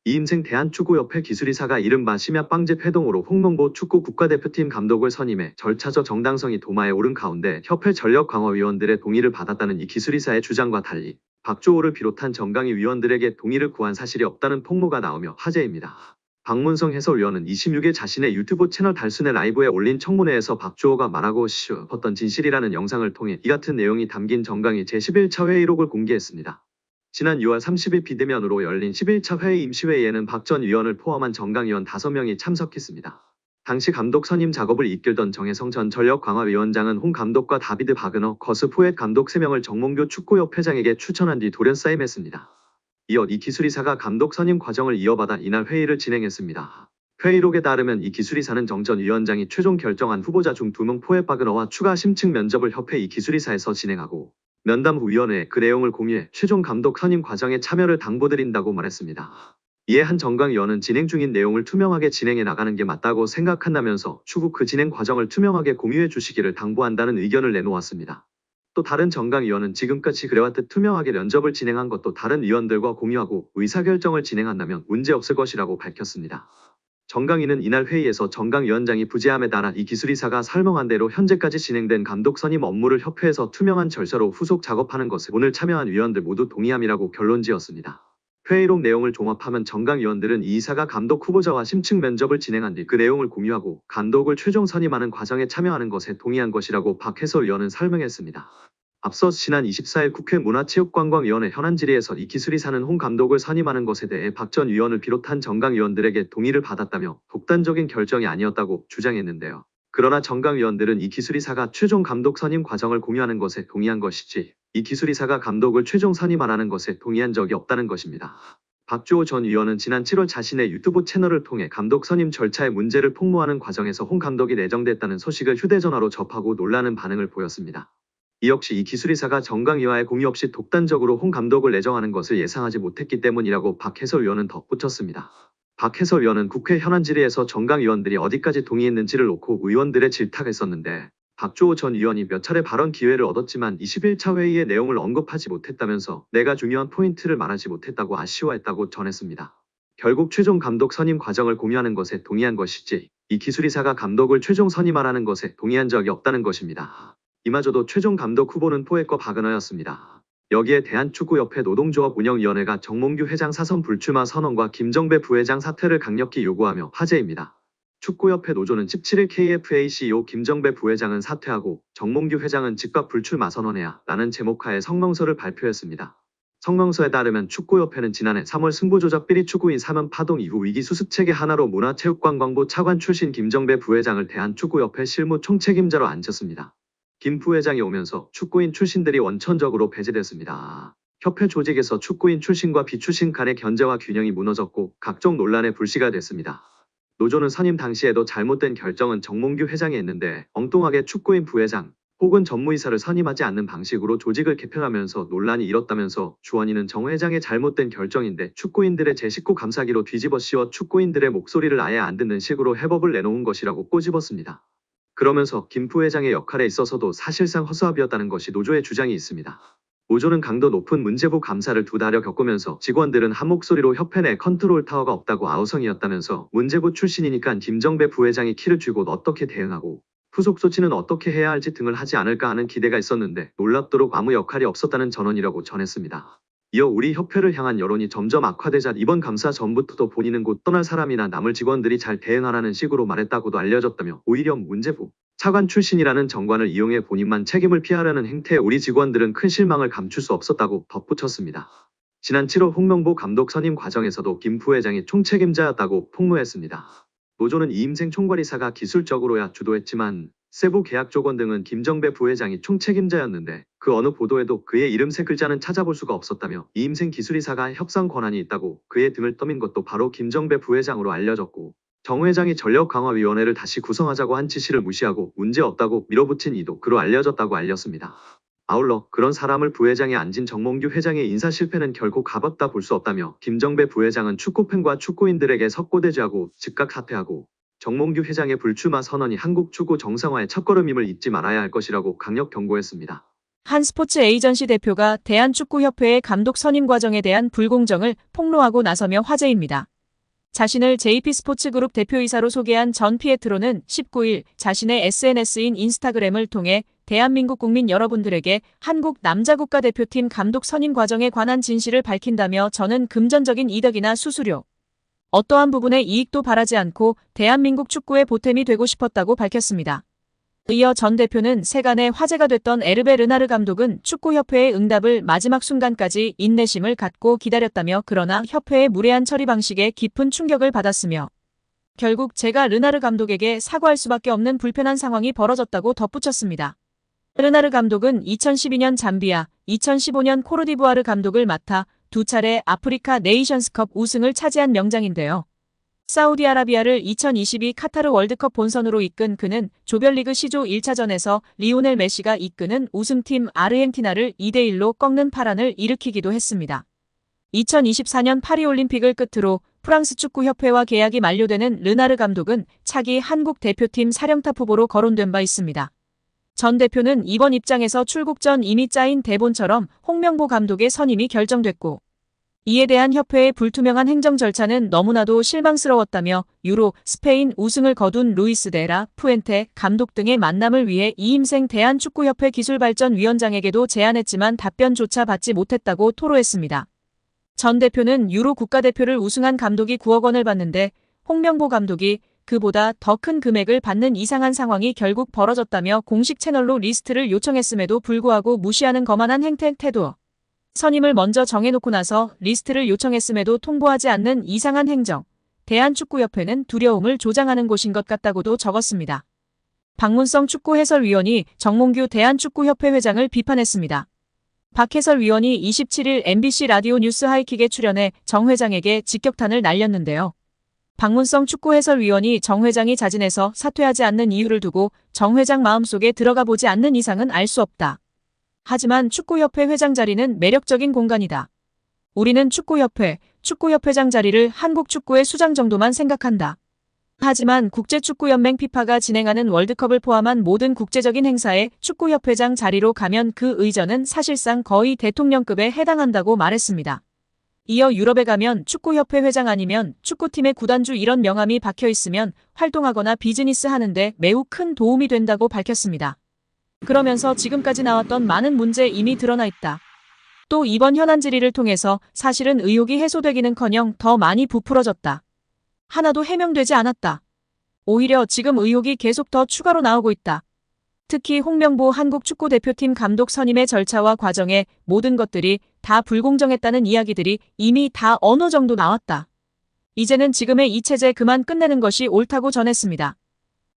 이임생 대한축구협회 기술이사가 이른바 심야 빵집 회동으로 홍명보 축구 국가대표팀 감독을 선임해 절차적 정당성이 도마에 오른 가운데 협회 전력강화위원들의 동의를 받았다는 이 기술이사의 주장과 달리 박주호를 비롯한 정강위 위원들에게 동의를 구한 사실이 없다는 폭로가 나오며 화제입니다. 박문성 해설위원은 26일 자신의 유튜브 채널 달순의 라이브에 올린 청문회에서 박주호가 말하고 싶었던 진실이라는 영상을 통해 이 같은 내용이 담긴 정강위 제11차 회의록을 공개했습니다. 지난 6월 30일 비대면으로 열린 11차 회의 임시회의에는 박 전 위원을 포함한 정강위원 5명이 참석했습니다. 당시 감독 선임 작업을 이끌던 정혜성 전 전력강화위원장은 홍 감독과 다비드 바그너, 거스 포엣 감독 3명을 정몽규 축구협회장에게 추천한 뒤 돌연사임했습니다. 이어 이 기술이사가 감독 선임 과정을 이어받아 이날 회의를 진행했습니다. 회의록에 따르면 이 기술이사는 정 전 위원장이 최종 결정한 후보자 중 2명 포엣 바그너와 추가 심층 면접을 협회 이 기술이사에서 진행하고 면담 후 위원회에 그 내용을 공유해 최종 감독 선임 과정에 참여를 당부드린다고 말했습니다. 이에 한 정강위원은 진행 중인 내용을 투명하게 진행해 나가는 게 맞다고 생각한다면서 추후 그 진행 과정을 투명하게 공유해 주시기를 당부한다는 의견을 내놓았습니다. 또 다른 정강위원은 지금까지 그래왔듯 투명하게 면접을 진행한 것도 다른 위원들과 공유하고 의사결정을 진행한다면 문제없을 것이라고 밝혔습니다. 정강위는 이날 회의에서 정강위원장이 부재함에 따라 이 기술이사가 설명한 대로 현재까지 진행된 감독 선임 업무를 협회에서 투명한 절차로 후속 작업하는 것에 오늘 참여한 위원들 모두 동의함이라고 결론지었습니다. 회의록 내용을 종합하면 정강위원들은 이 이사가 감독 후보자와 심층 면접을 진행한 뒤 그 내용을 공유하고 감독을 최종 선임하는 과정에 참여하는 것에 동의한 것이라고 박 해설위원은 설명했습니다. 앞서 지난 24일 국회 문화체육관광위원회 현안 질의에서 이 기술이사는 홍 감독을 선임하는 것에 대해 박 전 위원을 비롯한 정강위원들에게 동의를 받았다며 독단적인 결정이 아니었다고 주장했는데요. 그러나 정강위원들은 이 기술이사가 최종 감독 선임 과정을 공유하는 것에 동의한 것이지 이 기술이사가 감독을 최종 선임하라는 것에 동의한 적이 없다는 것입니다. 박주호 전 위원은 지난 7월 자신의 유튜브 채널을 통해 감독 선임 절차의 문제를 폭로하는 과정에서 홍 감독이 내정됐다는 소식을 휴대전화로 접하고 놀라는 반응을 보였습니다. 이 역시 이 기술이사가 정강위와의 공유 없이 독단적으로 홍 감독을 내정하는 것을 예상하지 못했기 때문이라고 박 해설위원은 덧붙였습니다. 박 해설위원은 국회 현안 질의에서 정강위원들이 어디까지 동의했는지를 놓고 의원들의 질타했었는데 박주호 전 위원이 몇 차례 발언 기회를 얻었지만 21차 회의의 내용을 언급하지 못했다면서 내가 중요한 포인트를 말하지 못했다고 아쉬워했다고 전했습니다. 결국 최종 감독 선임 과정을 공유하는 것에 동의한 것이지 이 기술이사가 감독을 최종 선임하라는 것에 동의한 적이 없다는 것입니다. 이마저도 최종 감독 후보는 포엣과 바그너였습니다. 여기에 대한축구협회 노동조합 운영위원회가 정몽규 회장 사선 불출마 선언과 김정배 부회장 사퇴를 강력히 요구하며 화제입니다. 축구협회 노조는 17일 KFA CEO 김정배 부회장은 사퇴하고 정몽규 회장은 즉각 불출마 선언해야 라는 제목하에 성명서를 발표했습니다. 성명서에 따르면 축구협회는 지난해 3월 승부조작 비리 축구인 사면 파동 이후 위기 수습체계 하나로 문화체육관광부 차관 출신 김정배 부회장을 대한축구협회 실무 총책임자로 앉혔습니다. 김 부회장이 오면서 축구인 출신들이 원천적으로 배제됐습니다. 협회 조직에서 축구인 출신과 비출신 간의 견제와 균형이 무너졌고 각종 논란의 불씨가 됐습니다. 노조는 선임 당시에도 잘못된 결정은 정몽규 회장이 했는데 엉뚱하게 축구인 부회장 혹은 전무이사를 선임하지 않는 방식으로 조직을 개편하면서 논란이 일었다면서 주원이는 정 회장의 잘못된 결정인데 축구인들의 제19 감사기로 뒤집어 씌워 축구인들의 목소리를 아예 안 듣는 식으로 해법을 내놓은 것이라고 꼬집었습니다. 그러면서 김 부회장의 역할에 있어서도 사실상 허수아비였다는 것이 노조의 주장이 있습니다. 노조는 강도 높은 문제부 감사를 2달여 겪으면서 직원들은 한 목소리로 협회 내 컨트롤 타워가 없다고 아우성이었다면서 문제부 출신이니까 김정배 부회장이 키를 쥐고 어떻게 대응하고 후속 조치는 어떻게 해야 할지 등을 하지 않을까 하는 기대가 있었는데 놀랍도록 아무 역할이 없었다는 전언이라고 전했습니다. 이어 우리 협회를 향한 여론이 점점 악화되자 이번 감사 전부터도 본인은 곧 떠날 사람이나 남을 직원들이 잘 대응하라는 식으로 말했다고도 알려졌다며 오히려 문제부 차관 출신이라는 정관을 이용해 본인만 책임을 피하려는 행태에 우리 직원들은 큰 실망을 감출 수 없었다고 덧붙였습니다. 지난 7월 홍명보 감독 선임 과정에서도 김 부회장이 총책임자였다고 폭로했습니다. 노조는 이임생 총괄이사가 기술적으로야 주도했지만 세부 계약 조건 등은 김정배 부회장이 총책임자였는데 그 어느 보도에도 그의 이름 세 글자는 찾아볼 수가 없었다며 이임생 기술이사가 협상 권한이 있다고 그의 등을 떠민 것도 바로 김정배 부회장으로 알려졌고 정 회장이 전력강화위원회를 다시 구성하자고 한 지시를 무시하고 문제없다고 밀어붙인 이도 그로 알려졌다고 알렸습니다. 아울러 그런 사람을 부회장에 앉힌 정몽규 회장의 인사 실패는 결코 가볍다 볼 수 없다며 김정배 부회장은 축구팬과 축구인들에게 석고대죄하고 즉각 사퇴하고 정몽규 회장의 불출마 선언이 한국 축구 정상화의 첫걸음임을 잊지 말아야 할 것이라고 강력 경고했습니다. 한 스포츠 에이전시 대표가 대한축구협회의 감독 선임 과정에 대한 불공정을 폭로하고 나서며 화제입니다. 자신을 JP스포츠그룹 대표이사로 소개한 전 피에트로는 19일 자신의 SNS인 인스타그램을 통해 대한민국 국민 여러분들에게 한국 남자국가대표팀 감독 선임 과정에 관한 진실을 밝힌다며 저는 금전적인 이득이나 수수료, 어떠한 부분의 이익도 바라지 않고 대한민국 축구의 보탬이 되고 싶었다고 밝혔습니다. 이어 전 대표는 세간의 화제가 됐던 에르베 르나르 감독은 축구협회의 응답을 마지막 순간까지 인내심을 갖고 기다렸다며 그러나 협회의 무례한 처리 방식에 깊은 충격을 받았으며 결국 제가 르나르 감독에게 사과할 수밖에 없는 불편한 상황이 벌어졌다고 덧붙였습니다. 르나르 감독은 2012년 잠비아, 2015년 코르디부아르 감독을 맡아 두 차례 아프리카 네이션스컵 우승을 차지한 명장인데요. 사우디아라비아를 2022 카타르 월드컵 본선으로 이끈 그는 조별리그 C조 1차전에서 리오넬 메시가 이끄는 우승팀 아르헨티나를 2대1로 꺾는 파란을 일으키기도 했습니다. 2024년 파리올림픽을 끝으로 프랑스 축구협회와 계약이 만료되는 르나르 감독은 차기 한국 대표팀 사령탑 후보로 거론된 바 있습니다. 전 대표는 이번 입장에서 출국 전 이미 짜인 대본처럼 홍명보 감독의 선임이 결정됐고 이에 대한 협회의 불투명한 행정 절차는 너무나도 실망스러웠다며 유로, 스페인 우승을 거둔 루이스 데라 푸엔테 감독 등의 만남을 위해 이임생 대한축구협회 기술발전위원장에게도 제안했지만 답변조차 받지 못했다고 토로했습니다. 전 대표는 유로 국가대표를 우승한 감독이 9억 원을 받는데 홍명보 감독이 그보다 더 큰 금액을 받는 이상한 상황이 결국 벌어졌다며 공식 채널로 리스트를 요청했음에도 불구하고 무시하는 거만한 태도. 선임을 먼저 정해놓고 나서 리스트를 요청했음에도 통보하지 않는 이상한 행정. 대한축구협회는 두려움을 조장하는 곳인 것 같다고도 적었습니다. 박문성 축구해설위원이 정몽규 대한축구협회 회장을 비판했습니다. 박 해설위원이 27일 MBC 라디오 뉴스 하이킥에 출연해 정 회장에게 직격탄을 날렸는데요. 박문성 축구해설위원이 정 회장이 자진해서 사퇴하지 않는 이유를 두고 정 회장 마음속에 들어가 보지 않는 이상은 알 수 없다. 하지만 축구협회 회장 자리는 매력적인 공간이다. 우리는 축구협회장 자리를 한국 축구의 수장 정도만 생각한다. 하지만 국제축구연맹 피파가 진행하는 월드컵을 포함한 모든 국제적인 행사에 축구협회장 자리로 가면 그 의전은 사실상 거의 대통령급에 해당한다고 말했습니다. 이어 유럽에 가면 축구협회 회장 아니면 축구팀의 구단주 이런 명함이 박혀 있으면 활동하거나 비즈니스 하는데 매우 큰 도움이 된다고 밝혔습니다. 그러면서 지금까지 나왔던 많은 문제 이미 드러나 있다. 또 이번 현안 질의를 통해서 사실은 의혹이 해소되기는커녕 더 많이 부풀어졌다. 하나도 해명되지 않았다. 오히려 지금 의혹이 계속 더 추가로 나오고 있다. 특히 홍명보 한국 축구대표팀 감독 선임의 절차와 과정에 모든 것들이 다 불공정했다는 이야기들이 이미 다 어느 정도 나왔다. 이제는 지금의 이 체제 그만 끝내는 것이 옳다고 전했습니다.